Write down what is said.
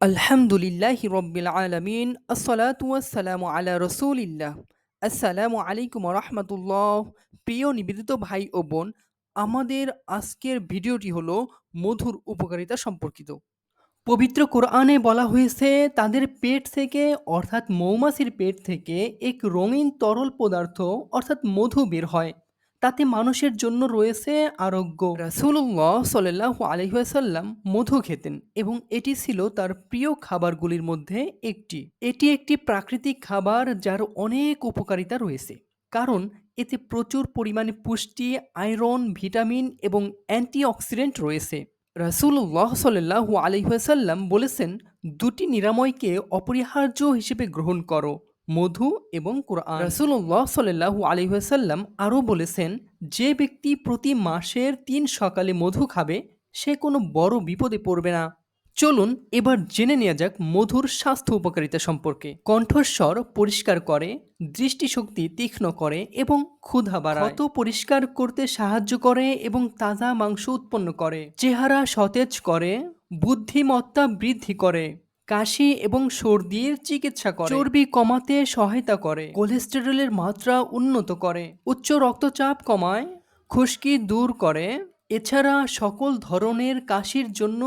আলহামদুলিল্লাহি রব্বিল আলামিন আসসালাতু ওয়াসসালামু আলা রসুলিল্লাহ। আসসালামু আলাইকুম রাহমাতুল্লাহ। প্রিয় নিবেদিত ভাই ও বোন, আমাদের আজকের ভিডিওটি হলো মধুর উপকারিতা সম্পর্কিত। পবিত্র কোরআনে বলা হয়েছে তাদের পেট থেকে অর্থাৎ মৌমাছির পেট থেকে এক রঙিন তরল পদার্থ অর্থাৎ মধু বের হয়। তাতে মানুষের জন্য রয়েছে আরোগ্য। রাসূলুল্লাহ সাল্লাল্লাহু আলাইহি ওয়াসাল্লাম মধু খেতেন এবং এটি ছিল তার প্রিয় খাবারগুলির মধ্যে একটি। এটি একটি প্রাকৃতিক খাবার যার অনেক উপকারিতা রয়েছে, কারণ এতে প্রচুর পরিমাণে পুষ্টি, আয়রন, ভিটামিন এবং অ্যান্টিঅক্সিডেন্ট রয়েছে। রাসূলুল্লাহ সাল্লাল্লাহু আলাইহি ওয়াসাল্লাম বলেছেন, দুটি নিরাময়কে অপরিহার্য হিসেবে গ্রহণ করো, মধু এবং কোরআন। রাসূলুল্লাহ সাল্লাল্লাহু আলাইহি ওয়াসাল্লাম আরও বলেছেন, যে ব্যক্তি প্রতি মাসের ৩ সকালে মধু খাবে সে কোনো বড় বিপদে পড়বে না। চলুন এবার জেনে নেওয়া যাক মধুর স্বাস্থ্য উপকারিতা সম্পর্কে। কণ্ঠস্বর পরিষ্কার করে, দৃষ্টিশক্তি তীক্ষ্ণ করে এবং ক্ষুধা বাড়ায়। ক্ষত পরিষ্কার করতে সাহায্য করে এবং তাজা মাংস উৎপন্ন করে। চেহারা সতেজ করে, বুদ্ধিমত্তা বৃদ্ধি করে, কাশি এবং সর্দির চিকিৎসা করে, চর্বি কমাতে সহায়তা করে, কোলেস্টেরলের মাত্রা উন্নত করে, উচ্চ রক্তচাপ কমায়, খুশকি দূর করে। এছাড়া সকল ধরনের কাশির জন্য